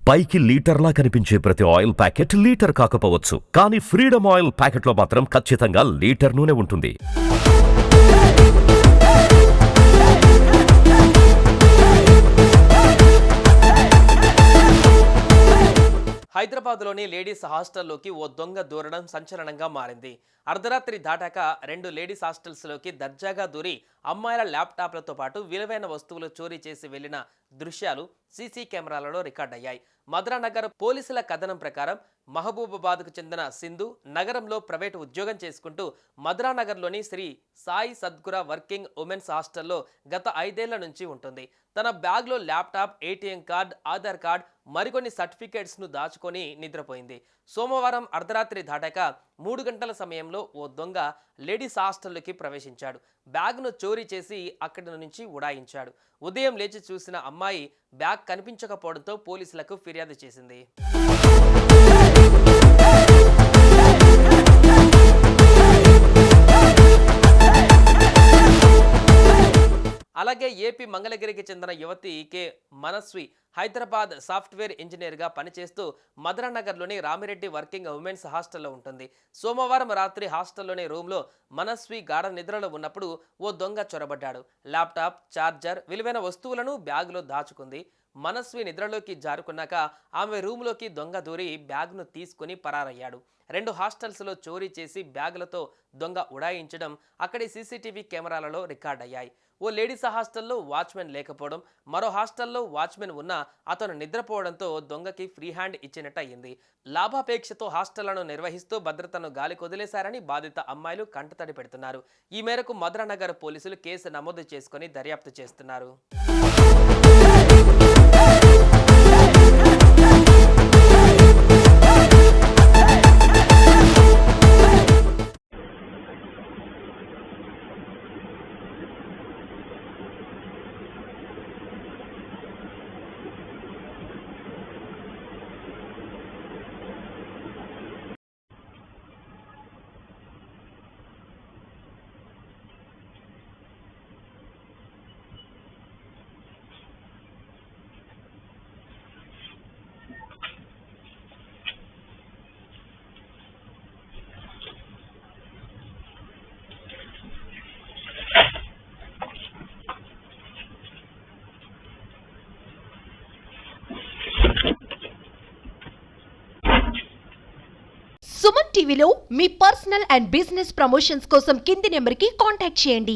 పైకి లీటర్లా కనిపించే ప్రతి ఆయిల్ ప్యాకెట్ లీటర్ కాకపోవచ్చు, కానీ ఫ్రీడమ్ ఆయిల్ ప్యాకెట్లో మాత్రం ఖచ్చితంగా లీటర్ నూనె ఉంటుంది. హైదరాబాద్లోని లేడీస్ హాస్టల్లోకి ఓ దొంగ దూరడం సంచలనంగా మారింది. అర్ధరాత్రి దాటాక 2 లేడీస్ హాస్టల్స్లోకి దర్జాగా దూరి అమ్మాయిల ల్యాప్టాప్లతో పాటు విలువైన వస్తువులు చోరీ చేసి వెళ్లిన దృశ్యాలు సీసీ కెమెరాలలో రికార్డయ్యాయి. మధురానగర్ పోలీసుల కథనం ప్రకారం మహబూబాబాద్కు చెందిన సింధు నగరంలో ప్రైవేటు ఉద్యోగం చేసుకుంటూ మధురానగర్లోని శ్రీ సాయి సద్గుర వర్కింగ్ ఉమెన్స్ హాస్టల్లో గత 5 ఏళ్ల నుంచి ఉంటుంది. తన బ్యాగ్లో laptop, ATM card, Aadhaar card, మరికొన్ని సర్టిఫికేట్స్ను దాచుకొని నిద్రపోయింది. సోమవారం అర్ధరాత్రి దాటాక 3 గంటల సమయంలో ఓ దొంగ లేడీస్ హాస్టల్లోకి ప్రవేశించాడు. బ్యాగ్ను చోరీ చేసి అక్కడి నుంచి ఉడాయించాడు. ఉదయం లేచి చూసిన అమ్మాయి బ్యాగ్ కనిపించకపోవడంతో పోలీసులకు ఫిర్యాదు చేసింది. అలాగే ఏపీ మంగళగిరికి చెందిన యువతి కె మనస్వి హైదరాబాద్ సాఫ్ట్వేర్ ఇంజనీర్గా పనిచేస్తూ మధురానగర్లోని రామిరెడ్డి వర్కింగ్ ఉమెన్స్ హాస్టల్లో ఉంటుంది. సోమవారం రాత్రి హాస్టల్లోని రూమ్లో మనస్వి గాఢ నిద్రలో ఉన్నప్పుడు ఓ దొంగ చొరబడ్డాడు. ల్యాప్టాప్, ఛార్జర్, విలువైన వస్తువులను బ్యాగులో దాచుకుంది. మనస్వి నిద్రలోకి జారుకున్నాక ఆమె రూమ్లోకి దొంగ దూరి బ్యాగ్ను తీసుకుని పరారయ్యాడు. 2 హాస్టల్స్లో చోరీ చేసి బ్యాగులతో దొంగ ఉడాయించడం అక్కడి సీసీటీవీ కెమెరాలలో రికార్డయ్యాయి. ఓ లేడీస్ హాస్టల్లో వాచ్మెన్ లేకపోవడం, మరో హాస్టల్లో వాచ్మెన్ ఉన్నా అతను నిద్రపోవడంతో దొంగకి ఫ్రీ హ్యాండ్ ఇచ్చినట్టు అయ్యింది. లాభాపేక్షతో హాస్టళ్లను నిర్వహిస్తూ భద్రతను గాలి కొదిలేశారని బాధిత అమ్మాయిలు కంటతడి పెడుతున్నారు. ఈ మేరకు మధురానగర్ పోలీసులు కేసు నమోదు చేసుకుని దర్యాప్తు చేస్తున్నారు. సుమన్ టీవీలో మీ పర్సనల్ అండ్ బిజినెస్ ప్రమోషన్స్ కోసం కింది నెంబర్కి కాంటాక్ట్ చేయండి.